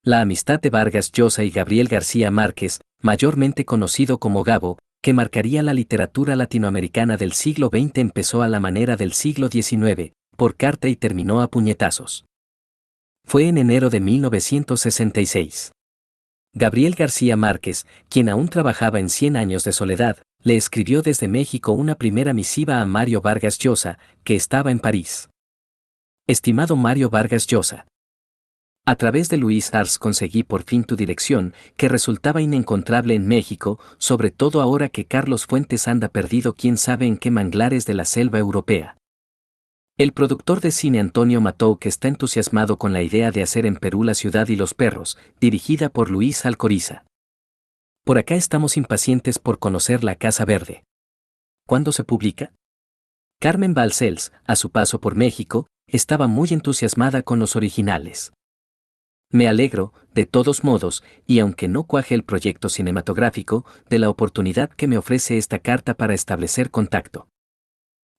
La amistad de Vargas Llosa y Gabriel García Márquez, mayormente conocido como Gabo, que marcaría la literatura latinoamericana del siglo XX, empezó a la manera del siglo XIX, por carta y terminó a puñetazos. Fue en enero de 1966. Gabriel García Márquez, quien aún trabajaba en Cien años de soledad, le escribió desde México una primera misiva a Mario Vargas Llosa, que estaba en París. Estimado Mario Vargas Llosa, a través de Luis Ars conseguí por fin tu dirección, que resultaba inencontrable en México, sobre todo ahora que Carlos Fuentes anda perdido quién sabe en qué manglares de la selva europea. El productor de cine Antonio Matou, que está entusiasmado con la idea de hacer en Perú La ciudad y los perros, dirigida por Luis Alcoriza. Por acá estamos impacientes por conocer La Casa Verde. ¿Cuándo se publica? Carmen Balcells, a su paso por México, estaba muy entusiasmada con los originales. Me alegro, de todos modos, y aunque no cuaje el proyecto cinematográfico, de la oportunidad que me ofrece esta carta para establecer contacto.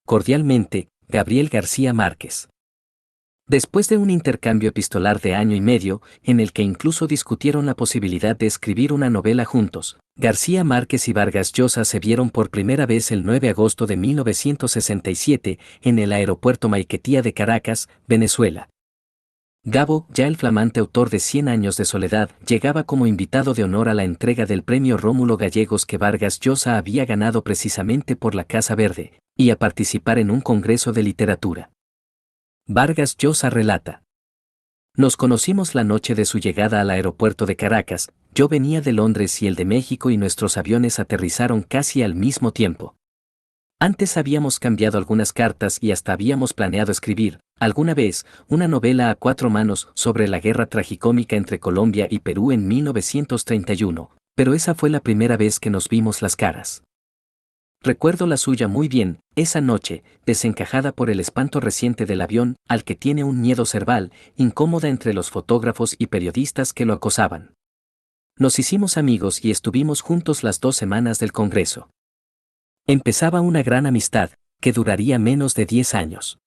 Cordialmente, Gabriel García Márquez. Después de un intercambio epistolar de año y medio, en el que incluso discutieron la posibilidad de escribir una novela juntos, García Márquez y Vargas Llosa se vieron por primera vez el 9 de agosto de 1967 en el aeropuerto Maiquetía de Caracas, Venezuela. Gabo, ya el flamante autor de Cien años de soledad, llegaba como invitado de honor a la entrega del premio Rómulo Gallegos que Vargas Llosa había ganado precisamente por La Casa Verde, y a participar en un congreso de literatura. Vargas Llosa relata. Nos conocimos la noche de su llegada al aeropuerto de Caracas, yo venía de Londres y el de México y nuestros aviones aterrizaron casi al mismo tiempo. Antes habíamos cambiado algunas cartas y hasta habíamos planeado escribir, alguna vez, una novela a cuatro manos sobre la guerra tragicómica entre Colombia y Perú en 1931, pero esa fue la primera vez que nos vimos las caras. Recuerdo la suya muy bien, esa noche, desencajada por el espanto reciente del avión, al que tiene un miedo cerval, incómoda entre los fotógrafos y periodistas que lo acosaban. Nos hicimos amigos y estuvimos juntos las 2 semanas del Congreso. Empezaba una gran amistad, que duraría menos de 10 años.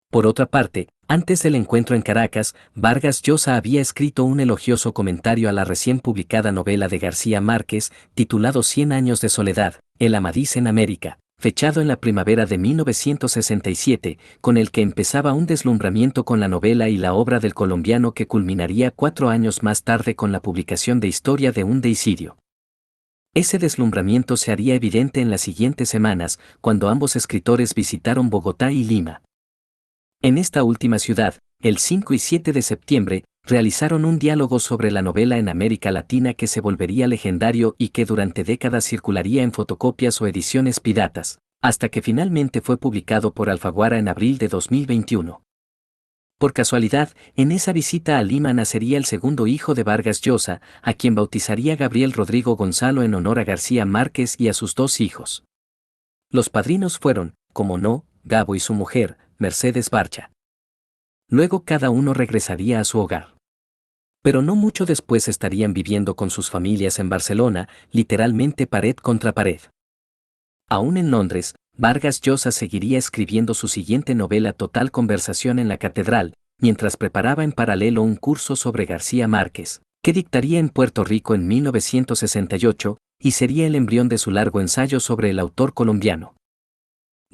Por otra parte, antes del encuentro en Caracas, Vargas Llosa había escrito un elogioso comentario a la recién publicada novela de García Márquez, titulado Cien años de soledad, El Amadís en América, fechado en la primavera de 1967, con el que empezaba un deslumbramiento con la novela y la obra del colombiano que culminaría 4 años más tarde con la publicación de Historia de un deicidio. Ese deslumbramiento se haría evidente en las siguientes semanas, cuando ambos escritores visitaron Bogotá y Lima. En esta última ciudad, el 5 y 7 de septiembre, realizaron un diálogo sobre la novela en América Latina que se volvería legendario y que durante décadas circularía en fotocopias o ediciones piratas, hasta que finalmente fue publicado por Alfaguara en abril de 2021. Por casualidad, en esa visita a Lima nacería el segundo hijo de Vargas Llosa, a quien bautizaría Gabriel Rodrigo Gonzalo en honor a García Márquez y a sus 2 hijos. Los padrinos fueron, como no, Gabo y su mujer, Mercedes Barcha. Luego cada uno regresaría a su hogar. Pero no mucho después estarían viviendo con sus familias en Barcelona, literalmente pared contra pared. Aún en Londres, Vargas Llosa seguiría escribiendo su siguiente novela Total Conversación en la Catedral, mientras preparaba en paralelo un curso sobre García Márquez, que dictaría en Puerto Rico en 1968, y sería el embrión de su largo ensayo sobre el autor colombiano.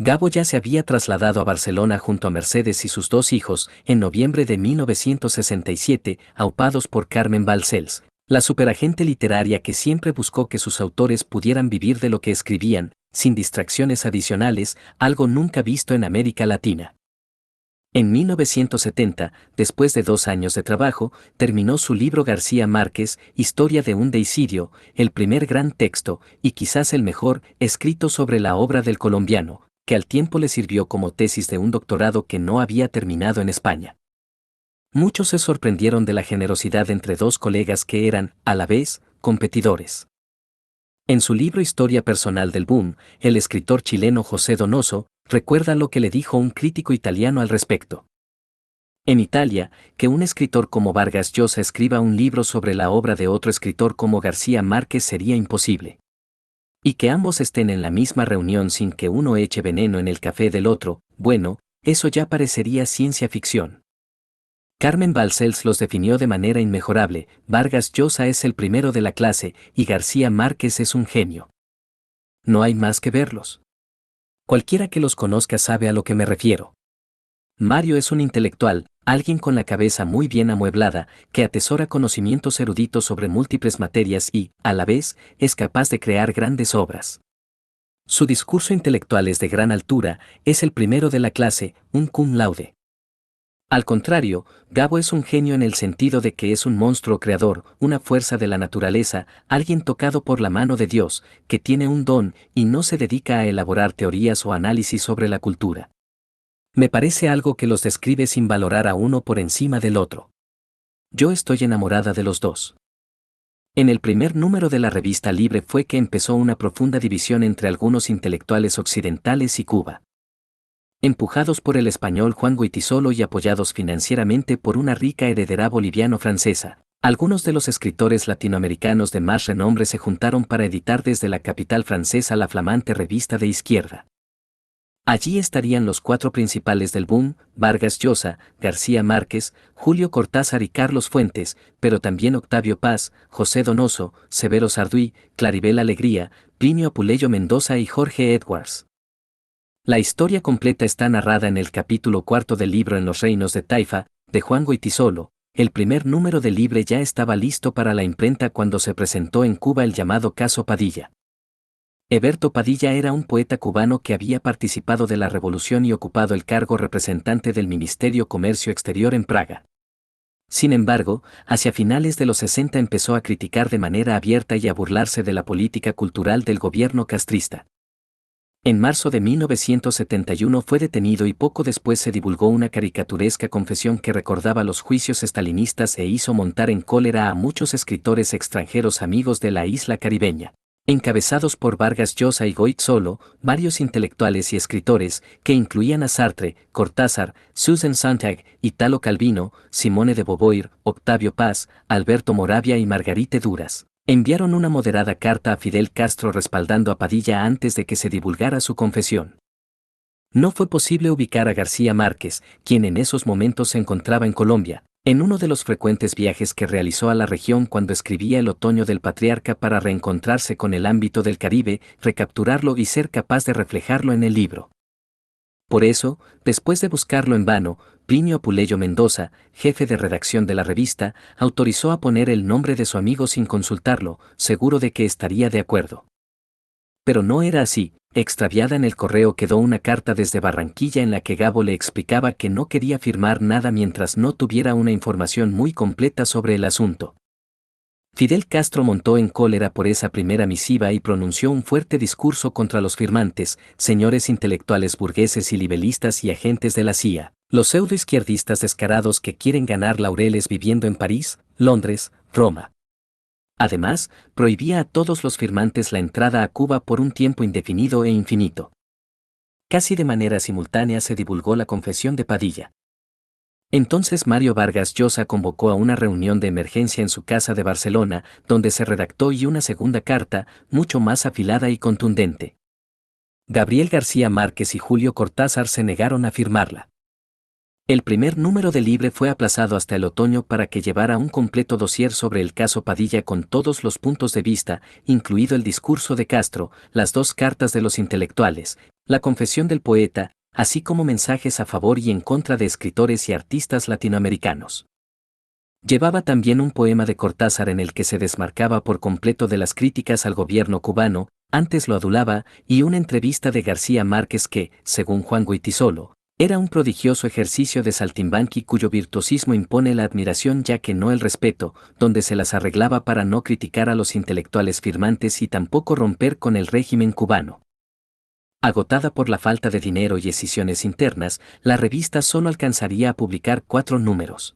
Gabo ya se había trasladado a Barcelona junto a Mercedes y sus 2 hijos en noviembre de 1967, aupados por Carmen Balcells, la superagente literaria que siempre buscó que sus autores pudieran vivir de lo que escribían, sin distracciones adicionales, algo nunca visto en América Latina. En 1970, después de 2 años de trabajo, terminó su libro García Márquez, Historia de un deicidio, el primer gran texto, y quizás el mejor, escrito sobre la obra del colombiano, que al tiempo le sirvió como tesis de un doctorado que no había terminado en España. Muchos se sorprendieron de la generosidad entre 2 colegas que eran, a la vez, competidores. En su libro Historia personal del boom, el escritor chileno José Donoso recuerda lo que le dijo un crítico italiano al respecto. En Italia, que un escritor como Vargas Llosa escriba un libro sobre la obra de otro escritor como García Márquez sería imposible. Y que ambos estén en la misma reunión sin que uno eche veneno en el café del otro, bueno, eso ya parecería ciencia ficción. Carmen Balcells los definió de manera inmejorable: Vargas Llosa es el primero de la clase y García Márquez es un genio. No hay más que verlos. Cualquiera que los conozca sabe a lo que me refiero. Mario es un intelectual, alguien con la cabeza muy bien amueblada, que atesora conocimientos eruditos sobre múltiples materias y, a la vez, es capaz de crear grandes obras. Su discurso intelectual es de gran altura, es el primero de la clase, un cum laude. Al contrario, Gabo es un genio en el sentido de que es un monstruo creador, una fuerza de la naturaleza, alguien tocado por la mano de Dios, que tiene un don y no se dedica a elaborar teorías o análisis sobre la cultura. Me parece algo que los describe sin valorar a uno por encima del otro. Yo estoy enamorada de los dos. En el primer número de la revista Libre fue que empezó una profunda división entre algunos intelectuales occidentales y Cuba. Empujados por el español Juan Goytisolo y apoyados financieramente por una rica heredera boliviano-francesa, algunos de los escritores latinoamericanos de más renombre se juntaron para editar desde la capital francesa la flamante revista de izquierda. Allí estarían los cuatro principales del boom: Vargas Llosa, García Márquez, Julio Cortázar y Carlos Fuentes, pero también Octavio Paz, José Donoso, Severo Sarduy, Claribel Alegría, Plinio Apuleyo Mendoza y Jorge Edwards. La historia completa está narrada en el capítulo 4 del libro En los reinos de Taifa, de Juan Goytisolo. El primer número del libro ya estaba listo para la imprenta cuando se presentó en Cuba el llamado caso Padilla. Heberto Padilla era un poeta cubano que había participado de la revolución y ocupado el cargo representante del Ministerio Comercio Exterior en Praga. Sin embargo, hacia finales de los 60 empezó a criticar de manera abierta y a burlarse de la política cultural del gobierno castrista. En marzo de 1971 fue detenido y poco después se divulgó una caricaturesca confesión que recordaba los juicios estalinistas e hizo montar en cólera a muchos escritores extranjeros amigos de la isla caribeña. Encabezados por Vargas Llosa y Goytisolo, varios intelectuales y escritores, que incluían a Sartre, Cortázar, Susan Sontag, Italo Calvino, Simone de Beauvoir, Octavio Paz, Alberto Moravia y Margarite Duras, enviaron una moderada carta a Fidel Castro respaldando a Padilla antes de que se divulgara su confesión. No fue posible ubicar a García Márquez, quien en esos momentos se encontraba en Colombia, en uno de los frecuentes viajes que realizó a la región cuando escribía El otoño del patriarca para reencontrarse con el ámbito del Caribe, recapturarlo y ser capaz de reflejarlo en el libro. Por eso, después de buscarlo en vano, Plinio Apuleyo Mendoza, jefe de redacción de la revista, autorizó a poner el nombre de su amigo sin consultarlo, seguro de que estaría de acuerdo. Pero no era así. Extraviada en el correo quedó una carta desde Barranquilla en la que Gabo le explicaba que no quería firmar nada mientras no tuviera una información muy completa sobre el asunto. Fidel Castro montó en cólera por esa primera misiva y pronunció un fuerte discurso contra los firmantes, señores intelectuales burgueses y libelistas y agentes de la CIA, los pseudoizquierdistas descarados que quieren ganar laureles viviendo en París, Londres, Roma. Además, prohibía a todos los firmantes la entrada a Cuba por un tiempo indefinido e infinito. Casi de manera simultánea se divulgó la confesión de Padilla. Entonces Mario Vargas Llosa convocó a una reunión de emergencia en su casa de Barcelona, donde se redactó una segunda carta, mucho más afilada y contundente. Gabriel García Márquez y Julio Cortázar se negaron a firmarla. El primer número del Libre fue aplazado hasta el otoño para que llevara un completo dossier sobre el caso Padilla con todos los puntos de vista, incluido el discurso de Castro, las dos cartas de los intelectuales, la confesión del poeta, así como mensajes a favor y en contra de escritores y artistas latinoamericanos. Llevaba también un poema de Cortázar en el que se desmarcaba por completo de las críticas al gobierno cubano, antes lo adulaba, y una entrevista de García Márquez que, según Juan Goytisolo, era un prodigioso ejercicio de saltimbanqui cuyo virtuosismo impone la admiración ya que no el respeto, donde se las arreglaba para no criticar a los intelectuales firmantes y tampoco romper con el régimen cubano. Agotada por la falta de dinero y escisiones internas, la revista solo alcanzaría a publicar 4 números.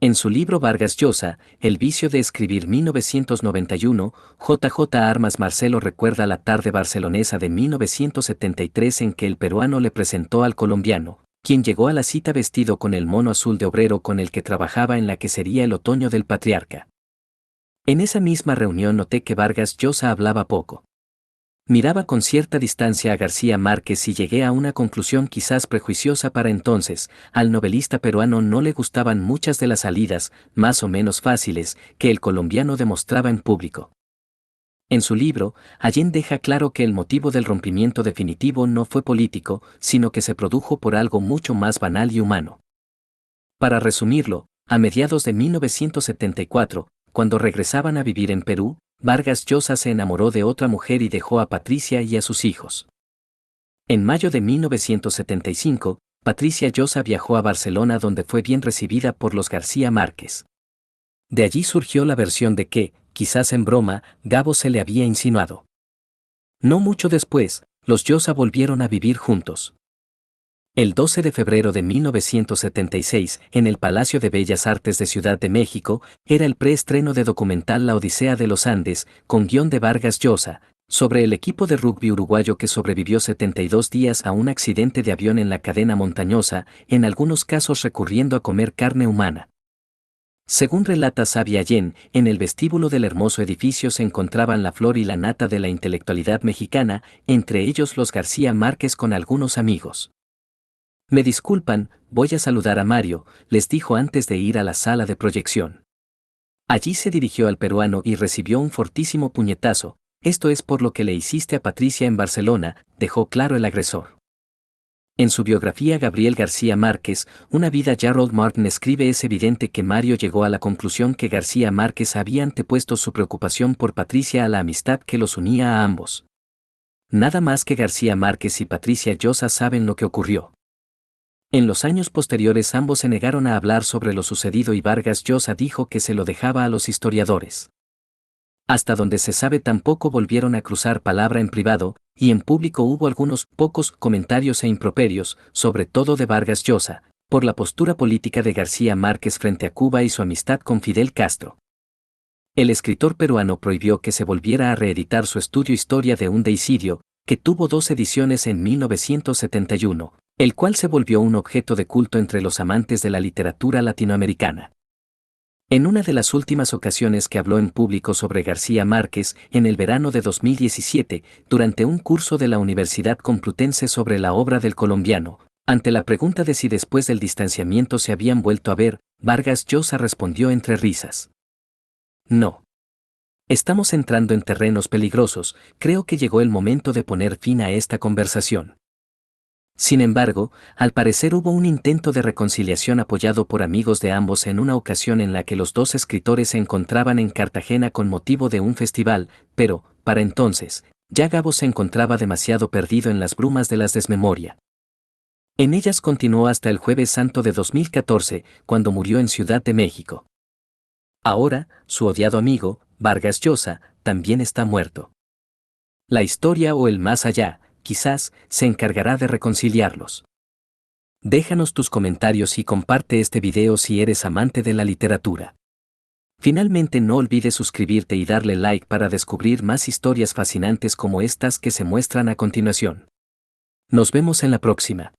En su libro Vargas Llosa, El vicio de escribir 1991, J.J. Armas Marcelo recuerda la tarde barcelonesa de 1973 en que el peruano le presentó al colombiano, quien llegó a la cita vestido con el mono azul de obrero con el que trabajaba en la que sería El otoño del patriarca. En esa misma reunión noté que Vargas Llosa hablaba poco. Miraba con cierta distancia a García Márquez y llegué a una conclusión quizás prejuiciosa para entonces: al novelista peruano no le gustaban muchas de las salidas, más o menos fáciles, que el colombiano demostraba en público. En su libro, Allen deja claro que el motivo del rompimiento definitivo no fue político, sino que se produjo por algo mucho más banal y humano. Para resumirlo, a mediados de 1974, cuando regresaban a vivir en Perú, Vargas Llosa se enamoró de otra mujer y dejó a Patricia y a sus hijos. En mayo de 1975, Patricia Llosa viajó a Barcelona, donde fue bien recibida por los García Márquez. De allí surgió la versión de que, quizás en broma, Gabo se le había insinuado. No mucho después, los Llosa volvieron a vivir juntos. El 12 de febrero de 1976, en el Palacio de Bellas Artes de Ciudad de México, era el preestreno de documental La Odisea de los Andes, con guión de Vargas Llosa, sobre el equipo de rugby uruguayo que sobrevivió 72 días a un accidente de avión en la cadena montañosa, en algunos casos recurriendo a comer carne humana. Según relata Xavi Allen, en el vestíbulo del hermoso edificio se encontraban la flor y la nata de la intelectualidad mexicana, entre ellos los García Márquez con algunos amigos. Me disculpan, voy a saludar a Mario, les dijo antes de ir a la sala de proyección. Allí se dirigió al peruano y recibió un fortísimo puñetazo. Esto es por lo que le hiciste a Patricia en Barcelona, dejó claro el agresor. En su biografía Gabriel García Márquez, Una vida, Gerald Martin escribe: es evidente que Mario llegó a la conclusión que García Márquez había antepuesto su preocupación por Patricia a la amistad que los unía a ambos. Nada más que García Márquez y Patricia Llosa saben lo que ocurrió. En los años posteriores ambos se negaron a hablar sobre lo sucedido y Vargas Llosa dijo que se lo dejaba a los historiadores. Hasta donde se sabe tampoco volvieron a cruzar palabra en privado, y en público hubo algunos pocos comentarios e improperios, sobre todo de Vargas Llosa, por la postura política de García Márquez frente a Cuba y su amistad con Fidel Castro. El escritor peruano prohibió que se volviera a reeditar su estudio Historia de un deicidio, que tuvo 2 ediciones en 1971, el cual se volvió un objeto de culto entre los amantes de la literatura latinoamericana. En una de las últimas ocasiones que habló en público sobre García Márquez, en el verano de 2017, durante un curso de la Universidad Complutense sobre la obra del colombiano, ante la pregunta de si después del distanciamiento se habían vuelto a ver, Vargas Llosa respondió entre risas: no. Estamos entrando en terrenos peligrosos, creo que llegó el momento de poner fin a esta conversación. Sin embargo, al parecer hubo un intento de reconciliación apoyado por amigos de ambos en una ocasión en la que los dos escritores se encontraban en Cartagena con motivo de un festival, pero, para entonces, ya Gabo se encontraba demasiado perdido en las brumas de la desmemoria. En ellas continuó hasta el Jueves Santo de 2014, cuando murió en Ciudad de México. Ahora, su odiado amigo, Vargas Llosa, también está muerto. La historia o el más allá, quizás, se encargará de reconciliarlos. Déjanos tus comentarios y comparte este video si eres amante de la literatura. Finalmente, no olvides suscribirte y darle like para descubrir más historias fascinantes como estas que se muestran a continuación. Nos vemos en la próxima.